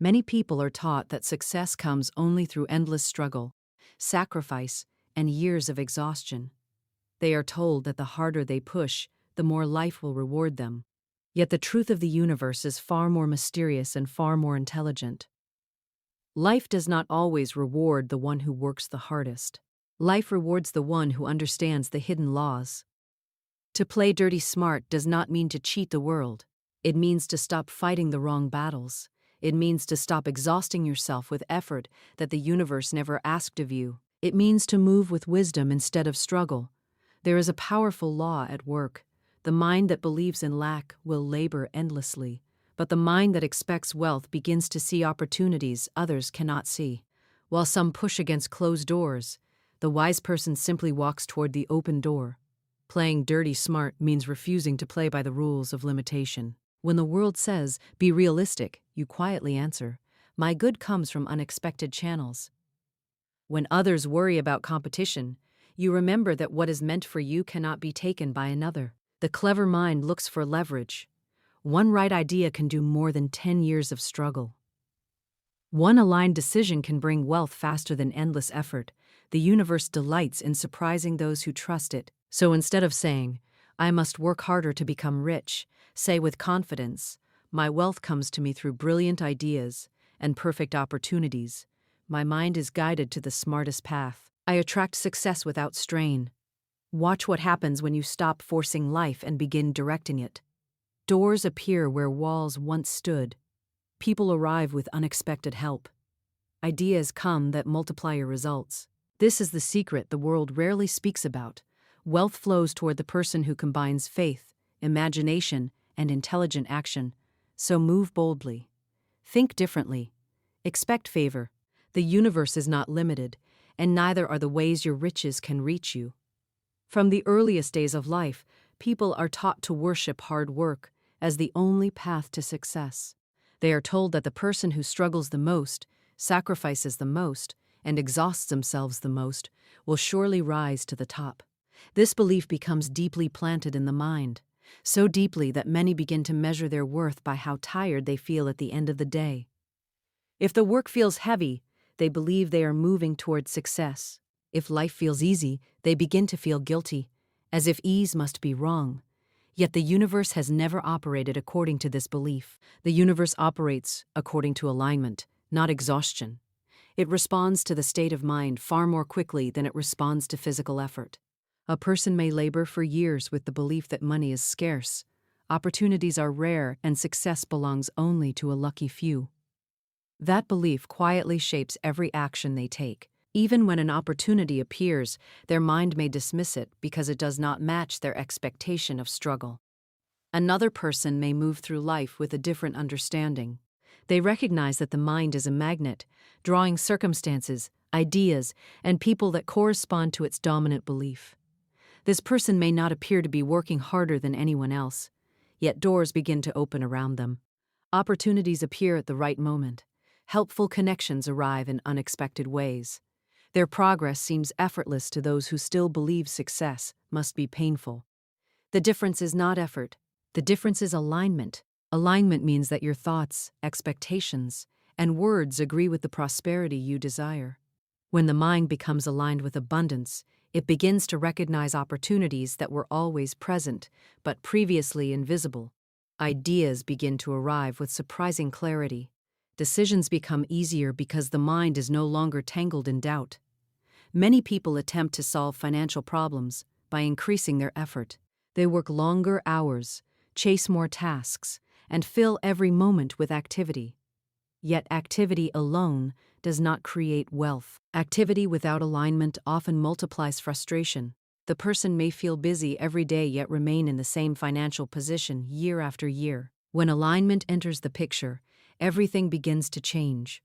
Many people are taught that success comes only through endless struggle, sacrifice, and years of exhaustion. They are told that the harder they push, the more life will reward them. Yet the truth of the universe is far more mysterious and far more intelligent. Life does not always reward the one who works the hardest. Life rewards the one who understands the hidden laws. To play dirty smart does not mean to cheat the world. It means to stop fighting the wrong battles. It means to stop exhausting yourself with effort that the universe never asked of you. It means to move with wisdom instead of struggle. There is a powerful law at work. The mind that believes in lack will labor endlessly, but the mind that expects wealth begins to see opportunities others cannot see. While some push against closed doors, the wise person simply walks toward the open door. Playing dirty smart means refusing to play by the rules of limitation. When the world says, "Be realistic," you quietly answer, "My good comes from unexpected channels." When others worry about competition, you remember that what is meant for you cannot be taken by another. The clever mind looks for leverage. One right idea can do more than 10 years of struggle. One aligned decision can bring wealth faster than endless effort. The universe delights in surprising those who trust it. So instead of saying, "I must work harder to become rich," say with confidence, "My wealth comes to me through brilliant ideas and perfect opportunities. My mind is guided to the smartest path. I attract success without strain." Watch what happens when you stop forcing life and begin directing it. Doors appear where walls once stood. People arrive with unexpected help. Ideas come that multiply your results. This is the secret the world rarely speaks about. Wealth flows toward the person who combines faith, imagination, and intelligent action. So move boldly. Think differently. Expect favor. The universe is not limited, and neither are the ways your riches can reach you. From the earliest days of life, people are taught to worship hard work as the only path to success. They are told that the person who struggles the most, sacrifices the most, and exhausts themselves the most will surely rise to the top. This belief becomes deeply planted in the mind, so deeply that many begin to measure their worth by how tired they feel at the end of the day. If the work feels heavy, they believe they are moving towards success. If life feels easy, they begin to feel guilty, as if ease must be wrong. Yet the universe has never operated according to this belief. The universe operates according to alignment, not exhaustion. It responds to the state of mind far more quickly than it responds to physical effort. A person may labor for years with the belief that money is scarce, opportunities are rare, and success belongs only to a lucky few. That belief quietly shapes every action they take. Even when an opportunity appears, their mind may dismiss it because it does not match their expectation of struggle. Another person may move through life with a different understanding. They recognize that the mind is a magnet, drawing circumstances, ideas, and people that correspond to its dominant belief. This person may not appear to be working harder than anyone else, yet doors begin to open around them. Opportunities appear at the right moment. Helpful connections arrive in unexpected ways. Their progress seems effortless to those who still believe success must be painful. The difference is not effort. The difference is alignment. Alignment means that your thoughts, expectations, and words agree with the prosperity you desire. When the mind becomes aligned with abundance, it begins to recognize opportunities that were always present, but previously invisible. Ideas begin to arrive with surprising clarity. Decisions become easier because the mind is no longer tangled in doubt. Many people attempt to solve financial problems by increasing their effort. They work longer hours, chase more tasks, and fill every moment with activity. Yet activity alone does not create wealth. Activity without alignment often multiplies frustration. The person may feel busy every day yet remain in the same financial position year after year. When alignment enters the picture, everything begins to change.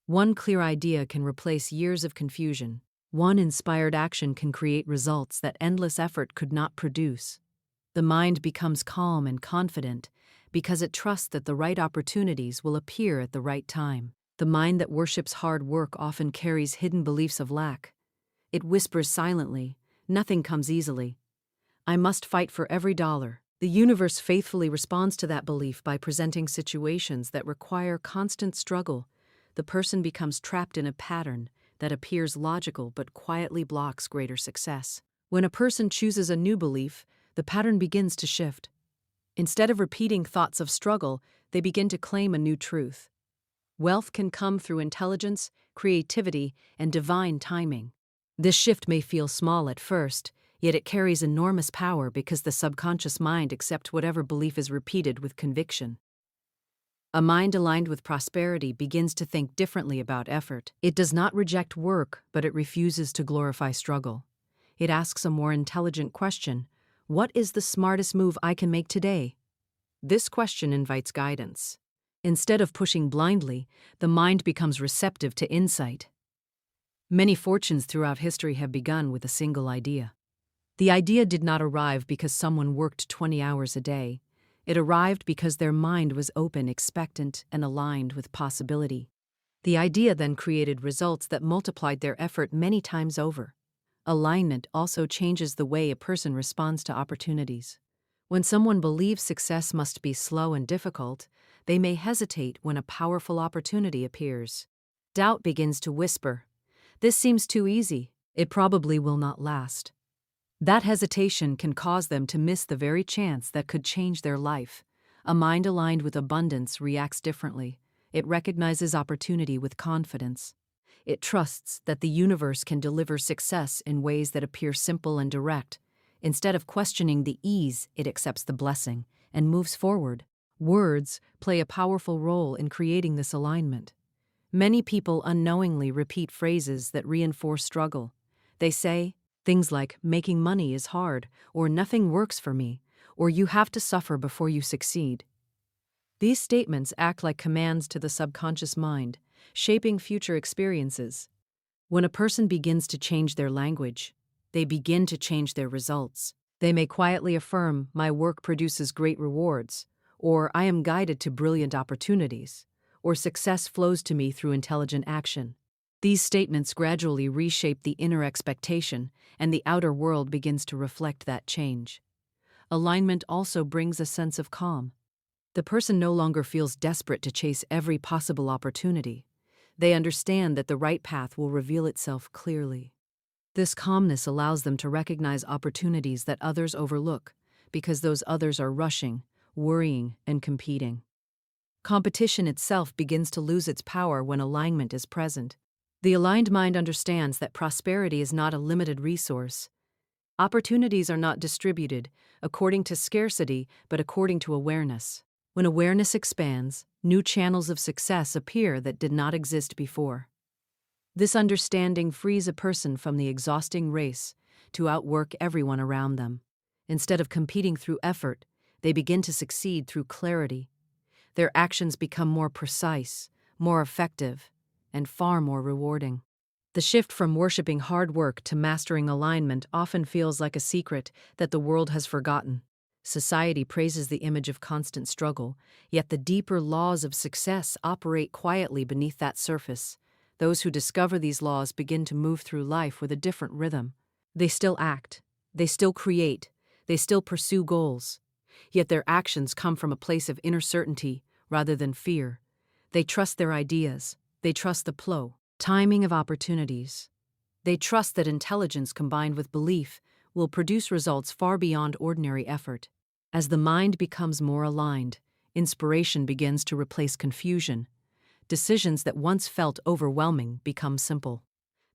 One clear idea can replace years of confusion. One inspired action can create results that endless effort could not produce. The mind becomes calm and confident because it trusts that the right opportunities will appear at the right time. The mind that worships hard work often carries hidden beliefs of lack. It whispers silently, "Nothing comes easily. I must fight for every dollar." The universe faithfully responds to that belief by presenting situations that require constant struggle. The person becomes trapped in a pattern that appears logical but quietly blocks greater success. When a person chooses a new belief, the pattern begins to shift. Instead of repeating thoughts of struggle, they begin to claim a new truth. Wealth can come through intelligence, creativity, and divine timing. This shift may feel small at first, yet it carries enormous power because the subconscious mind accepts whatever belief is repeated with conviction. A mind aligned with prosperity begins to think differently about effort. It does not reject work, but it refuses to glorify struggle. It asks a more intelligent question: what is the smartest move I can make today? This question invites guidance. Instead of pushing blindly, the mind becomes receptive to insight. Many fortunes throughout history have begun with a single idea. The idea did not arrive because someone worked 20 hours a day. It arrived because their mind was open, expectant, and aligned with possibility. The idea then created results that multiplied their effort many times over. Alignment also changes the way a person responds to opportunities. When someone believes success must be slow and difficult, they may hesitate when a powerful opportunity appears. Doubt begins to whisper, "This seems too easy. It probably will not last." That hesitation can cause them to miss the very chance that could change their life. A mind aligned with abundance reacts differently. It recognizes opportunity with confidence. It trusts that the universe can deliver success in ways that appear simple and direct. Instead of questioning the ease, it accepts the blessing and moves forward. Words play a powerful role in creating this alignment. Many people unknowingly repeat phrases that reinforce struggle. They say things like, "making money is hard," or "nothing works for me," or "you have to suffer before you succeed." These statements act like commands to the subconscious mind, shaping future experiences. When a person begins to change their language, they begin to change their results. They may quietly affirm, "My work produces great rewards," or "I am guided to brilliant opportunities," or "success flows to me through intelligent action." These statements gradually reshape the inner expectation, and the outer world begins to reflect that change. Alignment also brings a sense of calm. The person no longer feels desperate to chase every possible opportunity. They understand that the right path will reveal itself clearly. This calmness allows them to recognize opportunities that others overlook, because those others are rushing, worrying, and competing. Competition itself begins to lose its power when alignment is present. The aligned mind understands that prosperity is not a limited resource. Opportunities are not distributed according to scarcity, but according to awareness. When awareness expands, new channels of success appear that did not exist before. This understanding frees a person from the exhausting race to outwork everyone around them. Instead of competing through effort, they begin to succeed through clarity. Their actions become more precise, more effective, and far more rewarding. The shift from worshiping hard work to mastering alignment often feels like a secret that the world has forgotten. Society praises the image of constant struggle, yet the deeper laws of success operate quietly beneath that surface. Those who discover these laws begin to move through life with a different rhythm. They still act, they still create, they still pursue goals. Yet their actions come from a place of inner certainty rather than fear. They trust their ideas. They trust the flow, timing of opportunities. They trust that intelligence combined with belief will produce results far beyond ordinary effort. As the mind becomes more aligned, inspiration begins to replace confusion. Decisions that once felt overwhelming become simple.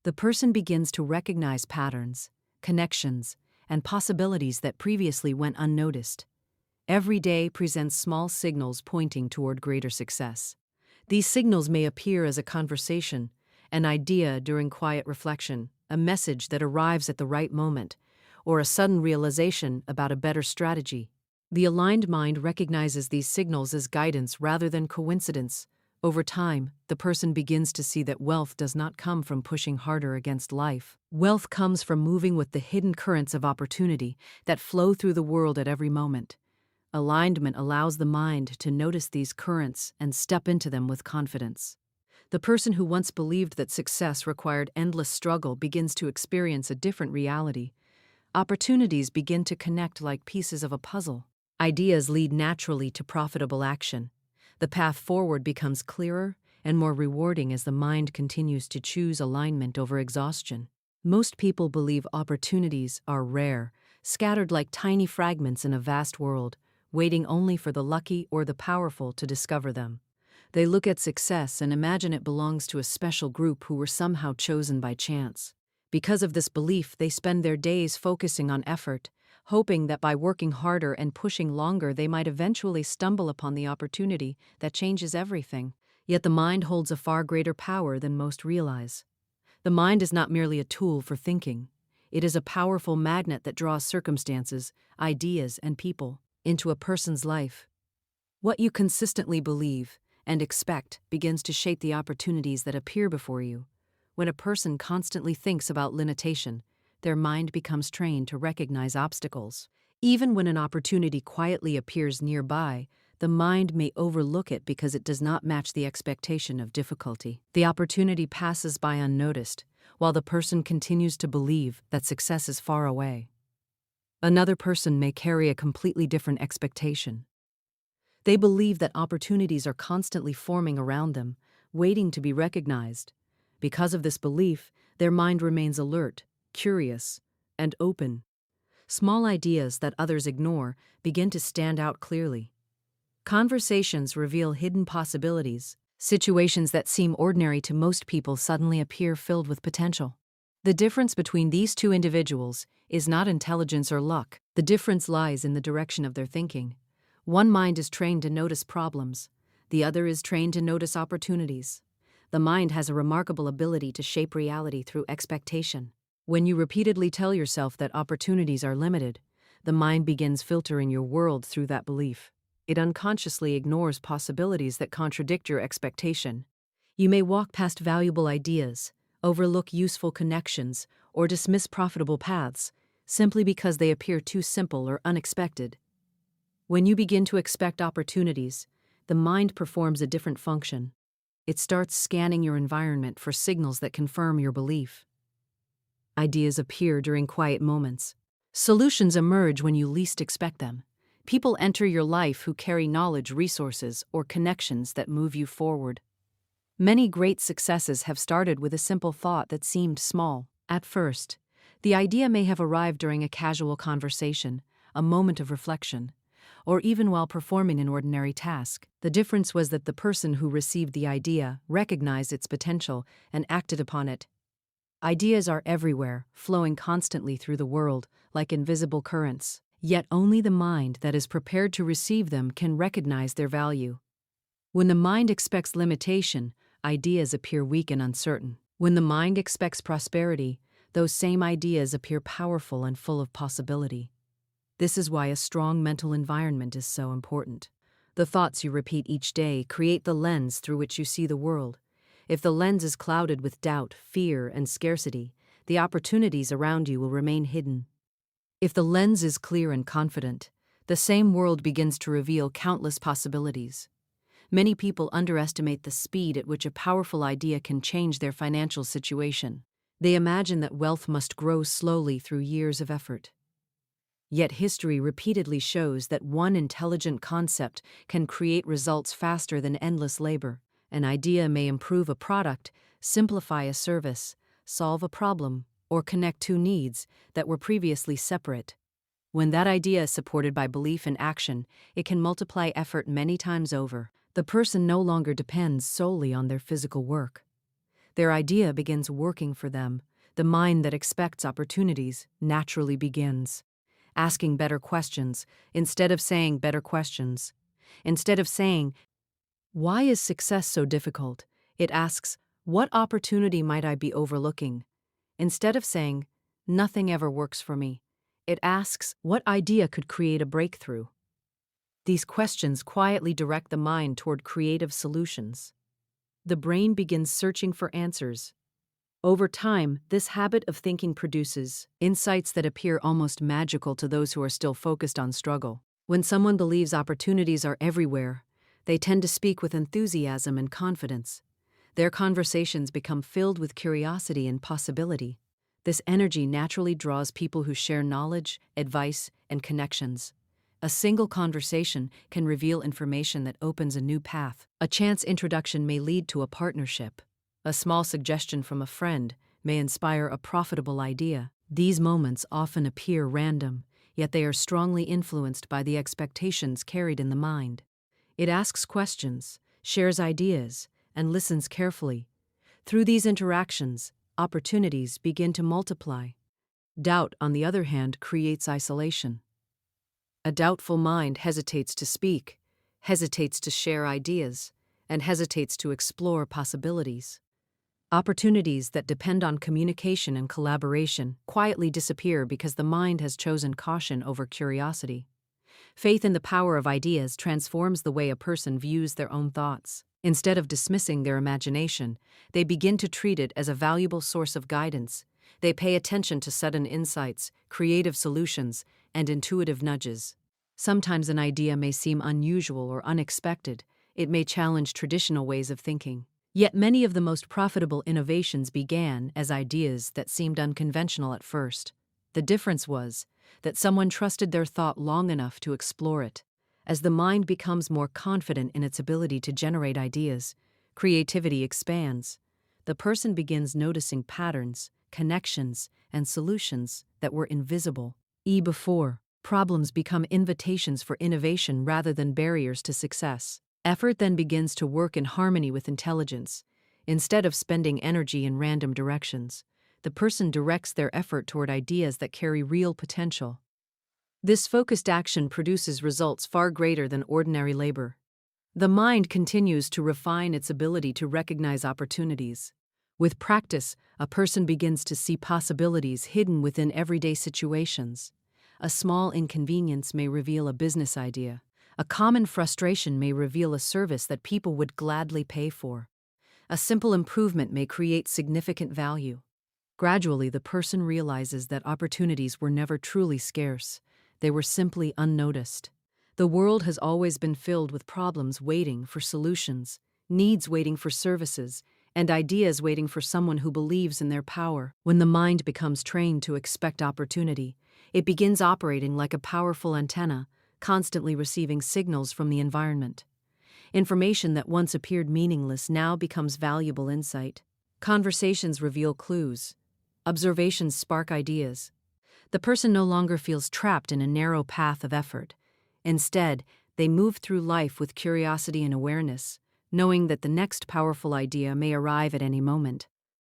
The person begins to recognize patterns, connections, and possibilities that previously went unnoticed. Every day presents small signals pointing toward greater success. These signals may appear as a conversation, an idea during quiet reflection, a message that arrives at the right moment, or a sudden realization about a better strategy. The aligned mind recognizes these signals as guidance rather than coincidence. Over time, the person begins to see that wealth does not come from pushing harder against life. Wealth comes from moving with the hidden currents of opportunity that flow through the world at every moment. Alignment allows the mind to notice these currents and step into them with confidence. The person who once believed that success required endless struggle begins to experience a different reality. Opportunities begin to connect like pieces of a puzzle. Ideas lead naturally to profitable action. The path forward becomes clearer and more rewarding as the mind continues to choose alignment over exhaustion. Most people believe opportunities are rare, scattered like tiny fragments in a vast world, waiting only for the lucky or the powerful to discover them. They look at success and imagine it belongs to a special group who were somehow chosen by chance. Because of this belief, they spend their days focusing on effort, hoping that by working harder and pushing longer they might eventually stumble upon the opportunity that changes everything. Yet the mind holds a far greater power than most realize. The mind is not merely a tool for thinking. It is a powerful magnet that draws circumstances, ideas, and people into a person's life. What you consistently believe and expect begins to shape the opportunities that appear before you. When a person constantly thinks about limitation, their mind becomes trained to recognize obstacles. Even when an opportunity quietly appears nearby, the mind may overlook it because it does not match the expectation of difficulty. The opportunity passes by unnoticed, while the person continues to believe that success is far away. Another person may carry a completely different expectation. They believe that opportunities are constantly forming around them, waiting to be recognized. Because of this belief, their mind remains alert, curious, and open. Small ideas that others ignore begin to stand out clearly. Conversations reveal hidden possibilities. Situations that seem ordinary to most people suddenly appear filled with potential. The difference between these two individuals is not intelligence or luck. The difference lies in the direction of their thinking. One mind is trained to notice problems. The other is trained to notice opportunities. The mind has a remarkable ability to shape reality through expectation. When you repeatedly tell yourself that opportunities are limited, the mind begins filtering your world through that belief. It unconsciously ignores possibilities that contradict your expectation. You may walk past valuable ideas, overlook useful connections, or dismiss profitable paths, simply because they appear too simple or unexpected. When you begin to expect opportunities, the mind performs a different function. It starts scanning your environment for signals that confirm your belief. Ideas appear during quiet moments. Solutions emerge when you least expect them. People enter your life who carry knowledge, resources, or connections that move you forward. Many great successes have started with a simple thought that seemed small. At first, the idea may have arrived during a casual conversation, a moment of reflection, or even while performing an ordinary task. The difference was that the person who received the idea recognized its potential and acted upon it. Ideas are everywhere, flowing constantly through the world, like invisible currents. Yet only the mind that is prepared to receive them can recognize their value. When the mind expects limitation, ideas appear weak and uncertain. When the mind expects prosperity, those same ideas appear powerful and full of possibility. This is why a strong mental environment is so important. The thoughts you repeat each day create the lens through which you see the world. If the lens is clouded with doubt, fear, and scarcity, the opportunities around you will remain hidden. If the lens is clear and confident, the same world begins to reveal countless possibilities. Many people underestimate the speed at which a powerful idea can change their financial situation. They imagine that wealth must grow slowly through years of effort. Yet history repeatedly shows that one intelligent concept can create results faster than endless labor. An idea may improve a product, simplify a service, solve a problem, or connect two needs that were previously separate. When that idea is supported by belief and action, it can multiply effort many times over. The person no longer depends solely on their physical work. Their idea begins working for them. The mind that expects opportunities naturally begins asking better questions instead of saying better questions. Instead of saying, "Why is success so difficult?" it asks, "What opportunity might I be overlooking?" Instead of saying, "Nothing ever works for me," it asks, "What idea could create a breakthrough?" These questions quietly direct the mind toward creative solutions. The brain begins searching for answers. Over time, this habit of thinking produces insights that appear almost magical to those who are still focused on struggle. When someone believes opportunities are everywhere, they tend to speak with enthusiasm and confidence. Their conversations become filled with curiosity and possibility. This energy naturally draws people who share knowledge, advice, and connections. A single conversation can reveal information that opens a new path. A chance introduction may lead to a partnership. A small suggestion from a friend may inspire a profitable idea. These moments often appear random, yet they are strongly influenced by the expectations carried in the mind. It asks questions, shares ideas, and listens carefully. Through these interactions, opportunities begin to multiply. Doubt, on the other hand, creates isolation. A doubtful mind hesitates to speak, hesitates to share ideas, and hesitates to explore possibilities. Opportunities that depend on communication and collaboration quietly disappear because the mind has chosen caution over curiosity. Faith in the power of ideas transforms the way a person views their own thoughts. Instead of dismissing their imagination, they begin to treat it as a valuable source of guidance. They pay attention to sudden insights, creative solutions, and intuitive nudges. Sometimes an idea may seem unusual or unexpected. It may challenge traditional ways of thinking. Yet many of the most profitable innovations began as ideas that seemed unconventional at first. The difference was that someone trusted their thought long enough to explore it. As the mind becomes more confident in its ability to generate ideas, creativity expands. The person begins noticing patterns, connections, and solutions that were invisible before. Problems become invitations for innovation rather than barriers to success. Effort then begins to work in harmony with intelligence. Instead of spending energy in random directions, the person directs their effort toward ideas that carry real potential. This focused action produces results far greater than ordinary labor. The mind continues to refine its ability to recognize opportunities. With practice, a person begins to see possibilities hidden within everyday situations. A small inconvenience may reveal a business idea. A common frustration may reveal a service that people would gladly pay for. A simple improvement may create significant value. Gradually, the person realizes that opportunities were never truly scarce. They were simply unnoticed. The world has always been filled with problems waiting for solutions, needs waiting for services, and ideas waiting for someone who believes in their power. When the mind becomes trained to expect opportunity, it begins operating like a powerful antenna, constantly receiving signals from the environment. Information that once appeared meaningless now becomes valuable insight. Conversations reveal clues. Observations spark ideas. The person no longer feels trapped in a narrow path of effort. Instead, they move through life with curiosity and awareness, knowing that the next powerful idea may arrive at any moment.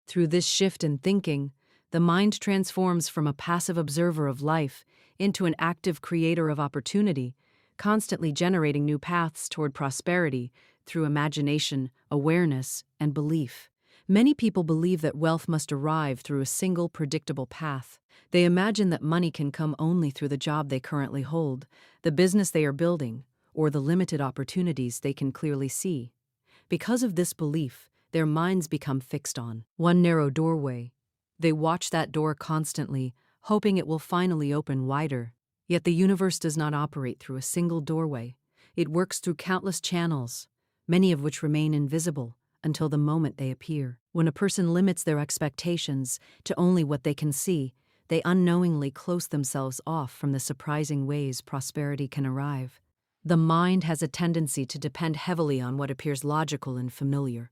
Through this shift in thinking, the mind transforms from a passive observer of life into an active creator of opportunity, constantly generating new paths toward prosperity through imagination, awareness, and belief. Many people believe that wealth must arrive through a single predictable path. They imagine that money can come only through the job they currently hold, the business they are building, or the limited opportunities they can clearly see. Because of this belief, their minds become fixed on one narrow doorway. They watch that door constantly, hoping it will finally open wider. Yet the universe does not operate through a single doorway. It works through countless channels, many of which remain invisible until the moment they appear. When a person limits their expectations to only what they can see, they unknowingly close themselves off from the surprising ways prosperity can arrive. The mind has a tendency to depend heavily on what appears logical and familiar.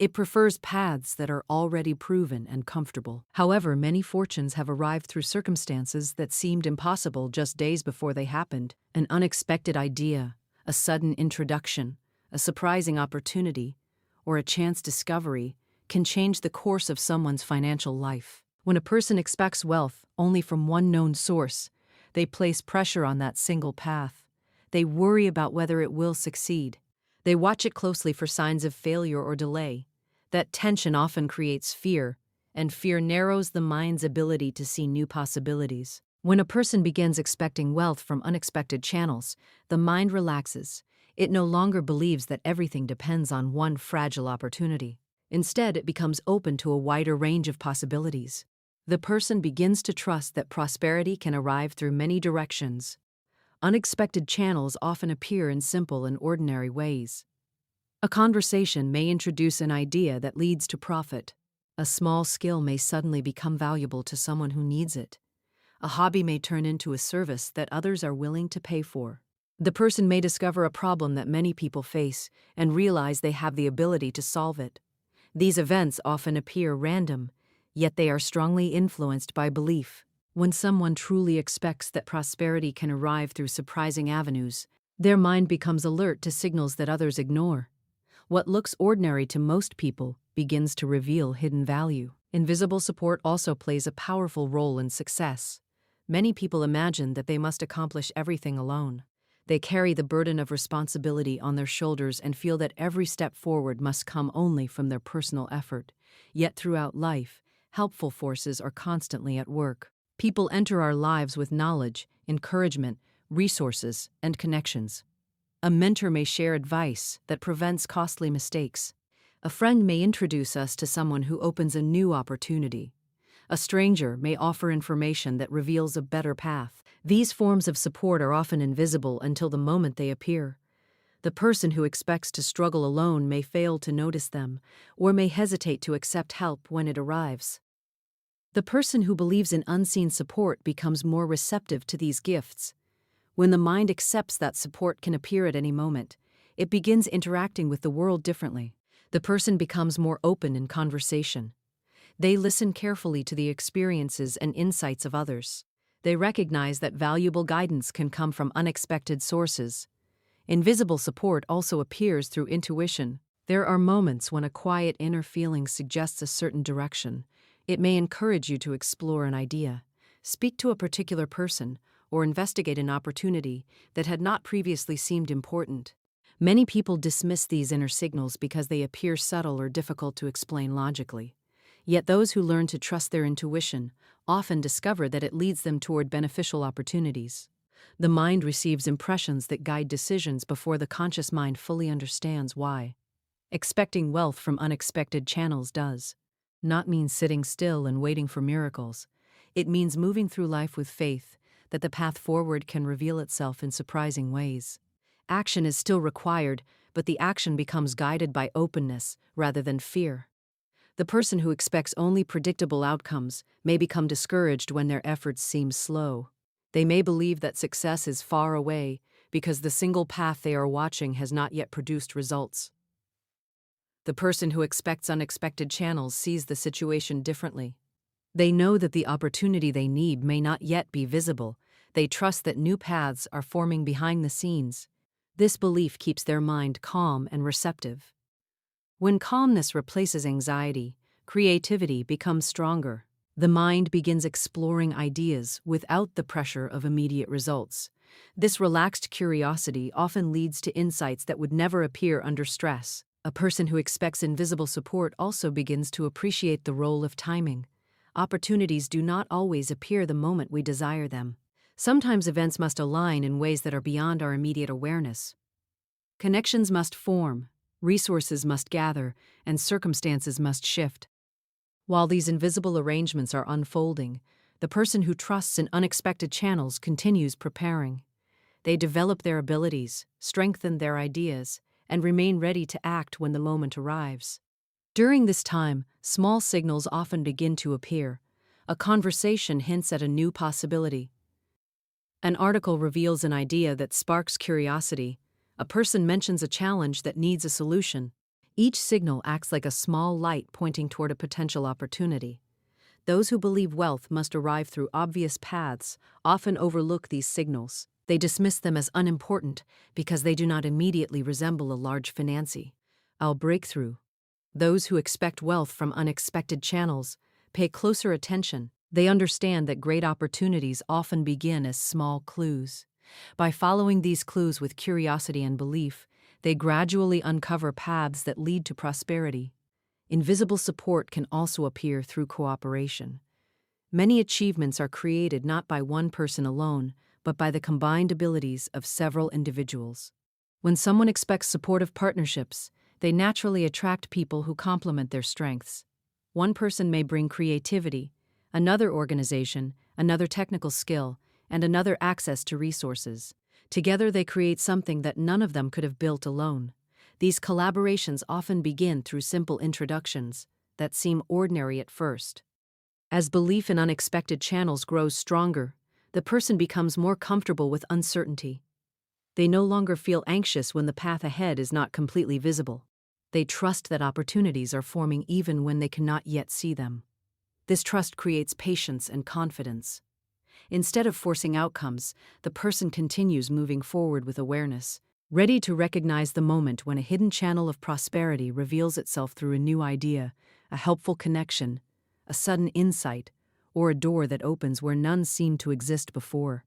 It prefers paths that are already proven and comfortable. However, many fortunes have arrived through circumstances that seemed impossible just days before they happened. An unexpected idea, a sudden introduction, a surprising opportunity, or a chance discovery can change the course of someone's financial life. When a person expects wealth only from one known source, they place pressure on that single path. They worry about whether it will succeed. They watch it closely for signs of failure or delay. That tension often creates fear, and fear narrows the mind's ability to see new possibilities. When a person begins expecting wealth from unexpected channels, the mind relaxes. It no longer believes that everything depends on one fragile opportunity. Instead, it becomes open to a wider range of possibilities. The person begins to trust that prosperity can arrive through many directions. Unexpected channels often appear in simple and ordinary ways. A conversation may introduce an idea that leads to profit. A small skill may suddenly become valuable to someone who needs it. A hobby may turn into a service that others are willing to pay for. The person may discover a problem that many people face and realize they have the ability to solve it. These events often appear random, yet they are strongly influenced by belief. When someone truly expects that prosperity can arrive through surprising avenues, their mind becomes alert to signals that others ignore. What looks ordinary to most people begins to reveal hidden value. Invisible support also plays a powerful role in success. Many people imagine that they must accomplish everything alone. They carry the burden of responsibility on their shoulders and feel that every step forward must come only from their personal effort. Yet throughout life, helpful forces are constantly at work. People enter our lives with knowledge, encouragement, resources, and connections. A mentor may share advice that prevents costly mistakes. A friend may introduce us to someone who opens a new opportunity. A stranger may offer information that reveals a better path. These forms of support are often invisible until the moment they appear. The person who expects to struggle alone may fail to notice them, or may hesitate to accept help when it arrives. The person who believes in unseen support becomes more receptive to these gifts. When the mind accepts that support can appear at any moment, it begins interacting with the world differently. The person becomes more open in conversation. They listen carefully to the experiences and insights of others. They recognize that valuable guidance can come from unexpected sources. Invisible support also appears through intuition. There are moments when a quiet inner feeling suggests a certain direction. It may encourage you to explore an idea, speak to a particular person, or investigate an opportunity that had not previously seemed important. Many people dismiss these inner signals because they appear subtle or difficult to explain logically. Yet those who learn to trust their intuition often discover that it leads them toward beneficial opportunities. The mind receives impressions that guide decisions before the conscious mind fully understands why. Expecting wealth from unexpected channels does not mean sitting still and waiting for miracles. It means moving through life with faith that the path forward can reveal itself in surprising ways. Action is still required, but the action becomes guided by openness rather than fear. The person who expects only predictable outcomes may become discouraged when their efforts seem slow. They may believe that success is far away because the single path they are watching has not yet produced results. The person who expects unexpected channels sees the situation differently. They know that the opportunity they need may not yet be visible. They trust that new paths are forming behind the scenes. This belief keeps their mind calm and receptive. When calmness replaces anxiety, creativity becomes stronger. The mind begins exploring ideas without the pressure of immediate results. This relaxed curiosity often leads to insights that would never appear under stress. A person who expects invisible support also begins to appreciate the role of timing. Opportunities do not always appear the moment we desire them. Sometimes events must align in ways that are beyond our immediate awareness. Connections must form, resources must gather, and circumstances must shift. While these invisible arrangements are unfolding, the person who trusts in unexpected channels continues preparing. They develop their abilities, strengthen their ideas, and remain ready to act when the moment arrives. During this time, small signals often begin to appear. A conversation hints at a new possibility. An article reveals an idea that sparks curiosity. A person mentions a challenge that needs a solution. Each signal acts like a small light pointing toward a potential opportunity. Those who believe wealth must arrive through obvious paths often overlook these signals. They dismiss them as unimportant because they do not immediately resemble a large financial breakthrough. Those who expect wealth from unexpected channels pay closer attention. They understand that great opportunities often begin as small clues. By following these clues with curiosity and belief, they gradually uncover paths that lead to prosperity. Invisible support can also appear through cooperation. Many achievements are created not by one person alone, but by the combined abilities of several individuals. When someone expects supportive partnerships, they naturally attract people who complement their strengths. One person may bring creativity, another organization, another technical skill, and another access to resources. Together they create something that none of them could have built alone. These collaborations often begin through simple introductions that seem ordinary at first. As belief in unexpected channels grows stronger, the person becomes more comfortable with uncertainty. They no longer feel anxious when the path ahead is not completely visible. They trust that opportunities are forming even when they cannot yet see them. This trust creates patience and confidence. Instead of forcing outcomes, the person continues moving forward with awareness, ready to recognize the moment when a hidden channel of prosperity reveals itself through a new idea, a helpful connection, a sudden insight, or a door that opens where none seemed to exist before.